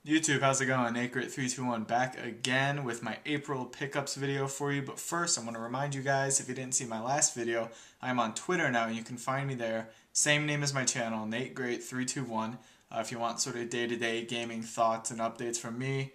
YouTube, how's it going? NateGrit321 back again with my April pickups video for you. But first, I want to remind you guys, if you didn't see my last video, I'm on Twitter now and you can find me there. Same name as my channel, NateGrit321. If you want sort of day-to-day gaming thoughts and updates from me,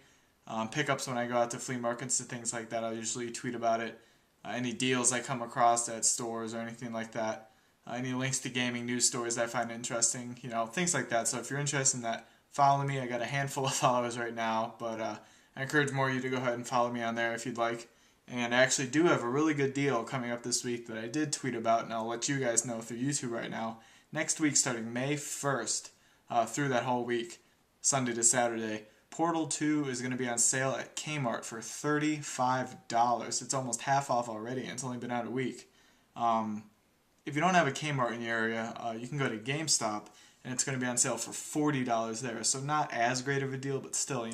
pickups when I go out to flea markets and things like that, I'll usually tweet about it. Any deals I come across at stores or anything like that. Any links to gaming news stories I find interesting, things like that. So if you're interested in that, follow me. I got a handful of followers right now, but I encourage more of you to go ahead and follow me on there if you'd like. And I actually do have a really good deal coming up this week that I did tweet about, and I'll let you guys know through YouTube right now. Next week, starting May 1st, through that whole week, Sunday to Saturday, Portal 2 is going to be on sale at Kmart for $35. It's almost half off already, and it's only been out a week. If you don't have a Kmart in your area, you can go to GameStop, and it's going to be on sale for $40 there. So not as great of a deal, but still,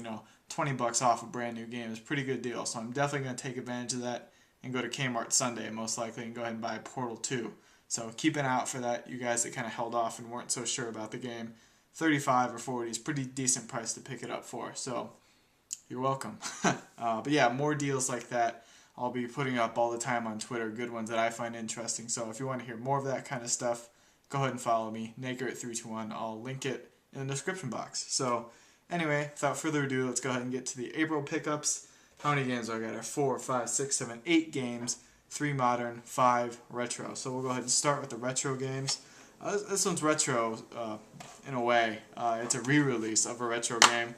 20 bucks off a brand new game is a pretty good deal. So I'm definitely going to take advantage of that and go to Kmart Sunday most likely and go ahead and buy Portal 2. So keep an eye out for that, you guys that kind of held off and weren't so sure about the game. 35 or 40 is a pretty decent price to pick it up for. So you're welcome. But yeah, more deals like that I'll be putting up all the time on Twitter, good ones that I find interesting. So if you want to hear more of that kind of stuff, go ahead and follow me, NateGrit321. I'll link it in the description box. So anyway, without further ado, let's go ahead and get to the April pickups. How many games do I got? I have 4, 5, 6, 7, 8 games, 3 modern, 5 retro. So we'll go ahead and start with the retro games. This one's retro in a way. It's a re-release of a retro game.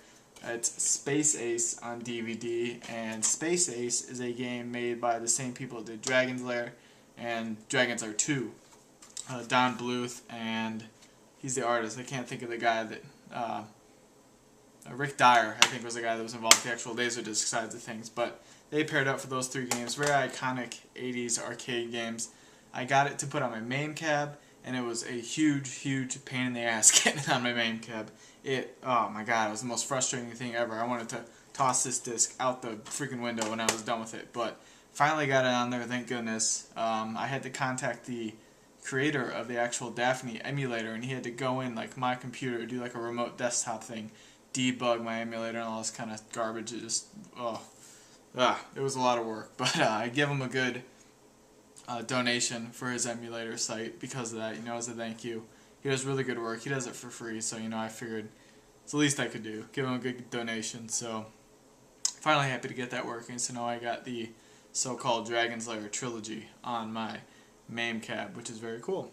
It's Space Ace on DVD, and Space Ace is a game made by the same people that did Dragon's Lair and Dragon's Lair 2. Don Bluth, and he's the artist. I can't think of the guy that... Rick Dyer, I think, was the guy that was involved with the actual Laserdisc sides of things. But they paired up for those 3 games. Very iconic 80s arcade games. I got it to put on my MAME cab, and it was a huge pain in the ass getting it on my MAME cab. Oh my god, it was the most frustrating thing ever. I wanted to toss this disc out the freaking window when I was done with it. But finally got it on there, thank goodness. I had to contact the creator of the actual Daphne emulator, and he had to go in like my computer, do like a remote desktop thing, debug my emulator and all this kind of garbage. It just, it was a lot of work. But I give him a good donation for his emulator site because of that, as a thank you. He does really good work. He does it for free, so I figured it's the least I could do. Give him a good donation. So finally happy to get that working. So now I got the so-called Dragon's Lair trilogy on my MAME cab, which is very cool.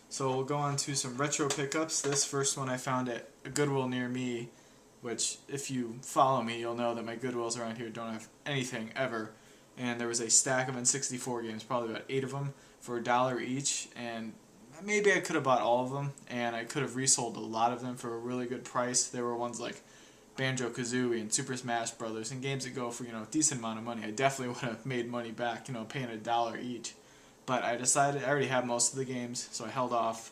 So we'll go on to some retro pickups. This first one I found at a Goodwill near me, which if you follow me, you'll know that my Goodwills around here don't have anything ever. And there was a stack of N64 games, probably about 8 of them, for $1 each, and maybe I could have bought all of them, and I could have resold a lot of them for a really good price. There were ones like Banjo-Kazooie and Super Smash Brothers, and games that go for a decent amount of money. I definitely would have made money back, paying $1 each. But I decided I already have most of the games, so I held off.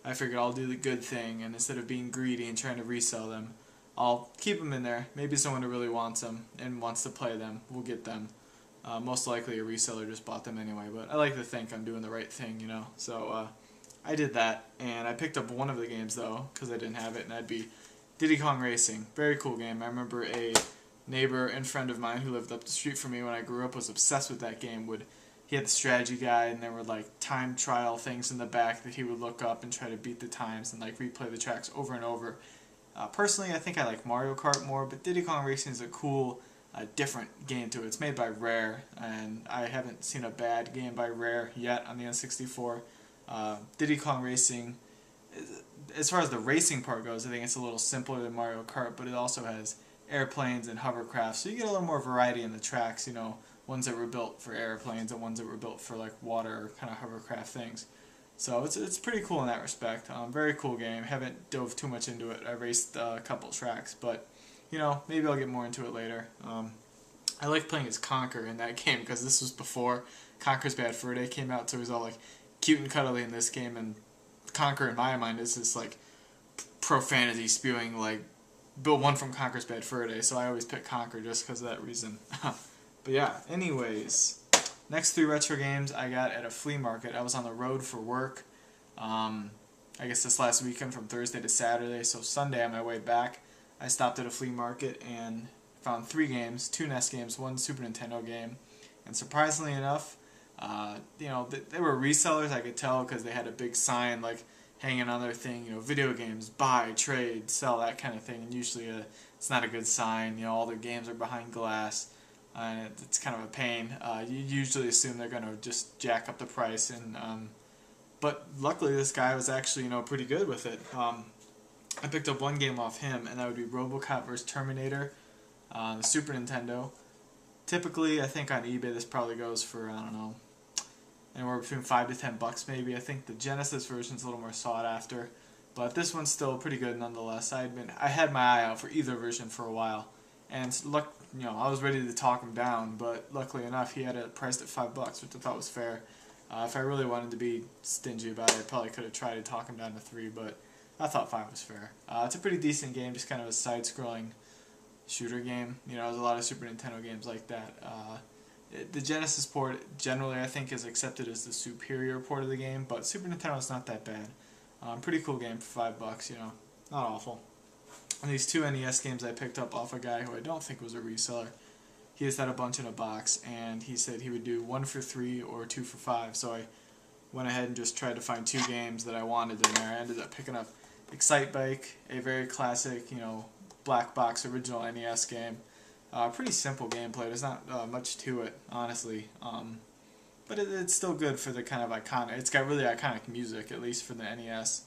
I figured I'll do the good thing, and instead of being greedy and trying to resell them, I'll keep them in there. Maybe someone who really wants them and wants to play them will get them. Most likely a reseller just bought them anyway, but I like to think I'm doing the right thing, So I did that, and I picked up one of the games, though, because I didn't have it, and that'd be Diddy Kong Racing. Very cool game. I remember a neighbor and friend of mine who lived up the street from me when I grew up was obsessed with that game. He had the strategy guide, and there were like time trial things in the back that he would look up and try to beat the times and like replay the tracks over and over. Personally, I think I like Mario Kart more, but Diddy Kong Racing is a cool, different game to it. It's made by Rare, and I haven't seen a bad game by Rare yet on the N64. Diddy Kong Racing, as far as the racing part goes, I think it's a little simpler than Mario Kart, but it also has airplanes and hovercraft, so you get a little more variety in the tracks, ones that were built for airplanes and ones that were built for like water kind of hovercraft things. So it's pretty cool in that respect. Very cool game. Haven't dove too much into it. I raced a couple tracks, but maybe I'll get more into it later. I like playing as Conker in that game because this was before Conker's Bad Fur Day came out, so he was all like cute and cuddly in this game, and Conker in my mind is this like profanity spewing like Bill one from Conker's Bad Fur Day, so I always pick Conker just because of that reason. But yeah, anyways, next 3 retro games I got at a flea market. I was on the road for work, I guess this last weekend from Thursday to Saturday, so Sunday on my way back, I stopped at a flea market and found 3 games, 2 NES games, 1 Super Nintendo game, and surprisingly enough, they were resellers. I could tell because they had a big sign like hanging on their thing, video games, buy, trade, sell, that kind of thing. And usually it's not a good sign. All their games are behind glass, and it's kind of a pain. You usually assume they're going to just jack up the price, but luckily this guy was actually pretty good with it. I picked up 1 game off him, and that would be RoboCop vs. Terminator, the Super Nintendo. Typically, I think on eBay this probably goes for, I don't know, anywhere between $5 to $10 maybe. I think the Genesis version's a little more sought after, but this one's still pretty good nonetheless. I had my eye out for either version for a while, and I was ready to talk him down, but luckily enough, he had it priced at $5, which I thought was fair. If I really wanted to be stingy about it, I probably could have tried to talk him down to 3, but I thought 5 was fair. It's a pretty decent game, just kind of a side-scrolling shooter game. There's a lot of Super Nintendo games like that. The Genesis port generally I think is accepted as the superior port of the game, but Super Nintendo's not that bad. Pretty cool game for $5, not awful. And these 2 NES games I picked up off a guy who I don't think was a reseller. He just had a bunch in a box, and he said he would do 1 for $3 or 2 for $5. So I went ahead and just tried to find 2 games that I wanted in there. I ended up picking up Excite Bike, a very classic, black box original NES game. Pretty simple gameplay. There's not much to it, honestly. But it's still good for the kind of iconic. It's got really iconic music, at least for the NES.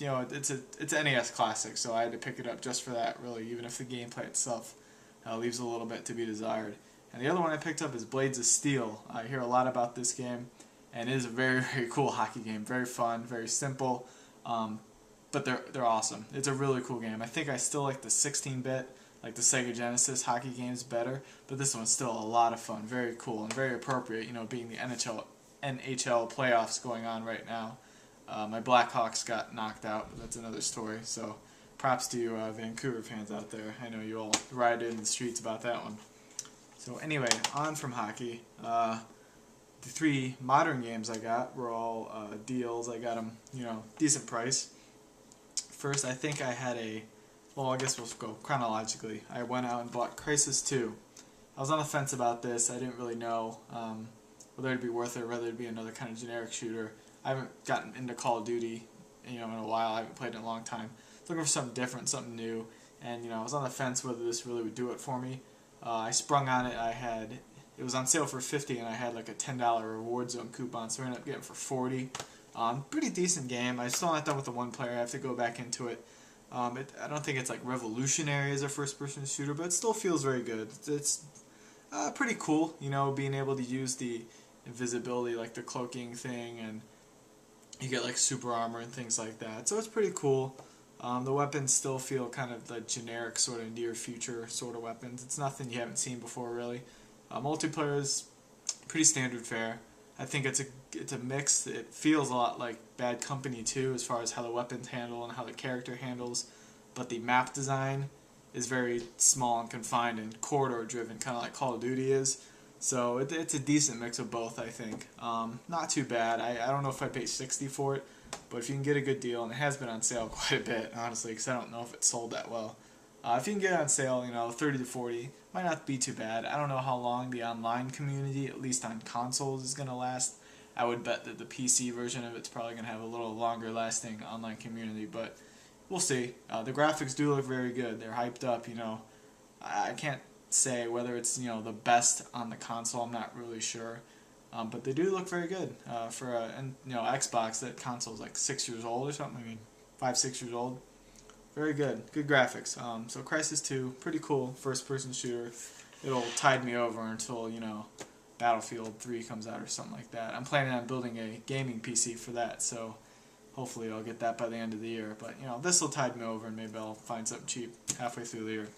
It's an NES classic, so I had to pick it up just for that, really, even if the gameplay itself leaves a little bit to be desired. And the other one I picked up is Blades of Steel. I hear a lot about this game, and it is a very, very cool hockey game. Very fun, very simple, but they're awesome. It's a really cool game. I think I still like the 16-bit, like the Sega Genesis hockey games better, but this one's still a lot of fun. Very cool and very appropriate, being the NHL playoffs going on right now. My Blackhawks got knocked out, but that's another story. So props to you Vancouver fans out there. I know you all rioted in the streets about that one. So anyway, on from hockey. The 3 modern games I got were all deals. I got them, decent price. First, I think I had I guess we'll go chronologically. I went out and bought Crysis 2. I was on the fence about this. I didn't really know whether it'd be worth it or whether it'd be another kind of generic shooter. I haven't gotten into Call of Duty, in a while. I haven't played in a long time. Looking for something different, something new, and I was on the fence whether this really would do it for me. I sprung on it. It was on sale for $50, and I had like a $10 reward zone coupon, so I ended up getting it for $40. Pretty decent game. I'm still not done with the 1 player. I have to go back into it. I don't think it's like revolutionary as a first-person shooter, but it still feels very good. It's pretty cool, being able to use the invisibility, like the cloaking thing, and you get like super armor and things like that. So it's pretty cool. The weapons still feel kind of the generic sort of near future sort of weapons. It's nothing you haven't seen before, really. Multiplayer is pretty standard fare. I think it's a mix. It feels a lot like Bad Company 2 as far as how the weapons handle and how the character handles, but the map design is very small and confined and corridor driven, kind of like Call of Duty is. So it's a decent mix of both, I think. Not too bad. I don't know if I'd pay $60 for it, but if you can get a good deal, and it has been on sale quite a bit, honestly, because I don't know if it sold that well. If you can get it on sale, $30 to $40, might not be too bad. I don't know how long the online community, at least on consoles, is going to last. I would bet that the PC version of it's probably going to have a little longer lasting online community, but we'll see. The graphics do look very good. They're hyped up, I can't say whether it's, the best on the console. I'm not really sure. But they do look very good for Xbox. That console is like 6 years old or something. 5, 6 years old. Very good. Good graphics. So Crysis 2, pretty cool first-person shooter. It'll tide me over until, Battlefield 3 comes out or something like that. I'm planning on building a gaming PC for that, so hopefully I'll get that by the end of the year. But, this will tide me over, and maybe I'll find something cheap halfway through the year.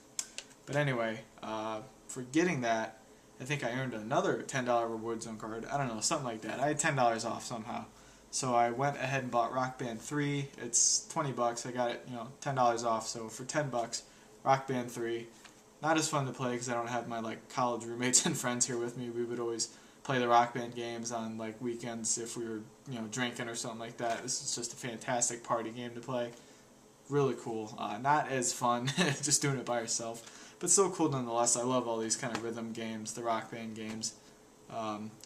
But anyway, for getting that, I think I earned another $10 reward zone card. I don't know, something like that. I had $10 off somehow. So I went ahead and bought Rock Band 3. It's $20. I got it, $10 off. So for $10, Rock Band 3. Not as fun to play because I don't have my college roommates and friends here with me. We would always play the Rock Band games on weekends if we were drinking or something like that. This is just a fantastic party game to play. Really cool. Not as fun, just doing it by yourself, but still cool nonetheless. I love all these kind of rhythm games, the Rock Band games.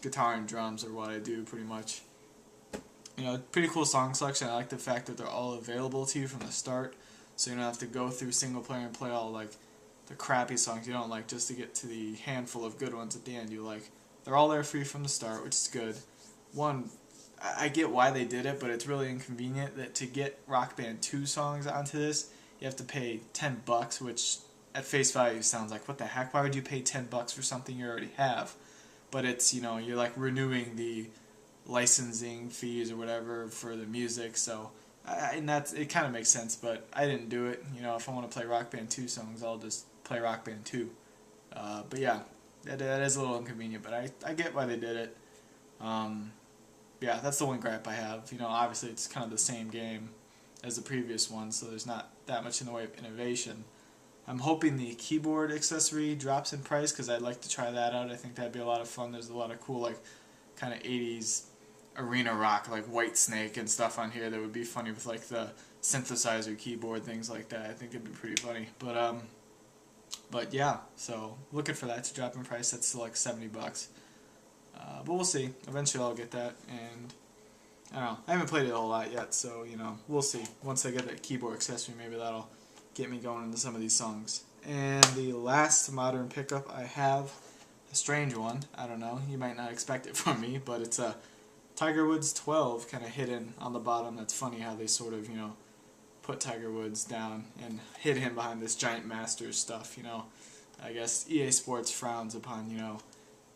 Guitar and drums are what I do pretty much. Pretty cool song selection. I like the fact that they're all available to you from the start, so you don't have to go through single player and play all like the crappy songs you don't like just to get to the handful of good ones at the end you like. They're all there for you from the start, which is good. One, I get why they did it, but it's really inconvenient that to get Rock Band 2 songs onto this, you have to pay $10, which at face value sounds like, what the heck, why would you pay $10 for something you already have? But it's, you're like renewing the licensing fees or whatever for the music, so and it kind of makes sense, but I didn't do it. If I want to play Rock Band 2 songs, I'll just play Rock Band 2. But yeah, that is a little inconvenient, but I get why they did it. Yeah, that's the one gripe I have. Obviously it's kind of the same game as the previous one, so there's not that much in the way of innovation. I'm hoping the keyboard accessory drops in price because I'd like to try that out. I think that'd be a lot of fun. There's a lot of cool like kind of 80s arena rock like Whitesnake and stuff on here that would be funny with like the synthesizer keyboard, things like that. I think it'd be pretty funny. But yeah, so looking for that to drop in price. That's still like $70. But we'll see. Eventually I'll get that, and I don't know. I haven't played it a whole lot yet, so we'll see. Once I get that keyboard accessory, maybe that'll get me going into some of these songs. And the last modern pickup I have, a strange one. I don't know. You might not expect it from me, but it's a Tiger Woods 12 kind of hidden on the bottom. That's funny how they sort of put Tiger Woods down and hid him behind this giant Masters stuff. I guess EA Sports frowns upon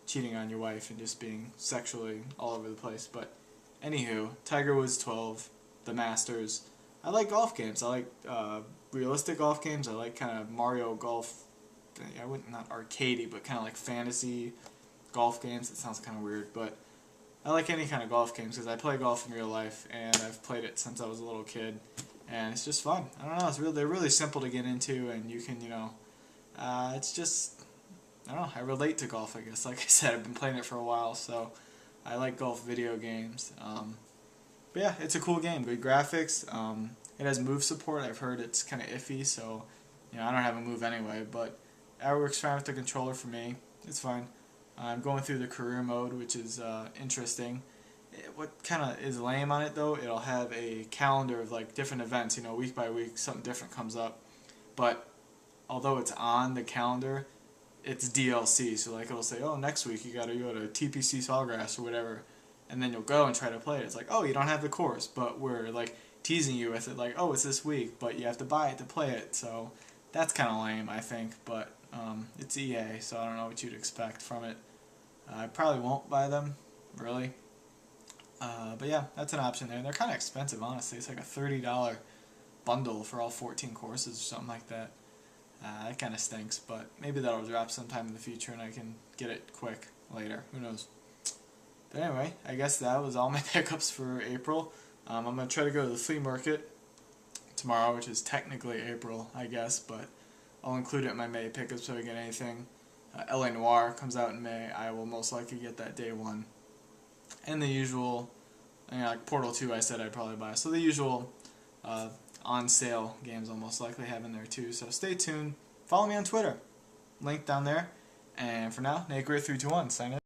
cheating on your wife and just being sexually all over the place. But anywho, Tiger Woods 12, the Masters. I like golf games. I like realistic golf games. I like kind of Mario Golf. I wouldn't, not arcadey, but kind of like fantasy golf games. It sounds kind of weird, but I like any kind of golf games because I play golf in real life and I've played it since I was a little kid, and it's just fun. I don't know. They're really simple to get into, and you can it's just, I don't know. I relate to golf, I guess. Like I said, I've been playing it for a while, so I like golf video games. But yeah, it's a cool game. Good graphics. It has move support. I've heard it's kind of iffy, so I don't have a move anyway, but it works fine with the controller for me. It's fine. I'm going through the career mode, which is interesting. What kind of is lame on it though, it'll have a calendar of like different events, week by week something different comes up. But although it's on the calendar, it's DLC, so like it'll say, oh, next week you gotta go to TPC Sawgrass or whatever, and then you'll go and try to play it. It's like, oh, you don't have the course, but we're like teasing you with it, like, oh, it's this week, but you have to buy it to play it. So that's kind of lame, I think, but it's EA, so I don't know what you'd expect from it. I probably won't buy them, really. But yeah, that's an option there. They're kind of expensive, honestly. It's like a $30 bundle for all 14 courses or something like that. That kind of stinks, but maybe that'll drop sometime in the future and I can get it quick later. Who knows? But anyway, I guess that was all my pickups for April. I'm going to try to go to the flea market tomorrow, which is technically April, I guess, but I'll include it in my May pickups if I get anything. LA Noire comes out in May. I will most likely get that day one. And the usual, like Portal 2 I said I'd probably buy. So the usual on sale games I'll most likely have in there too. So stay tuned. Follow me on Twitter. Link down there. And for now, NateGreat321, sign in.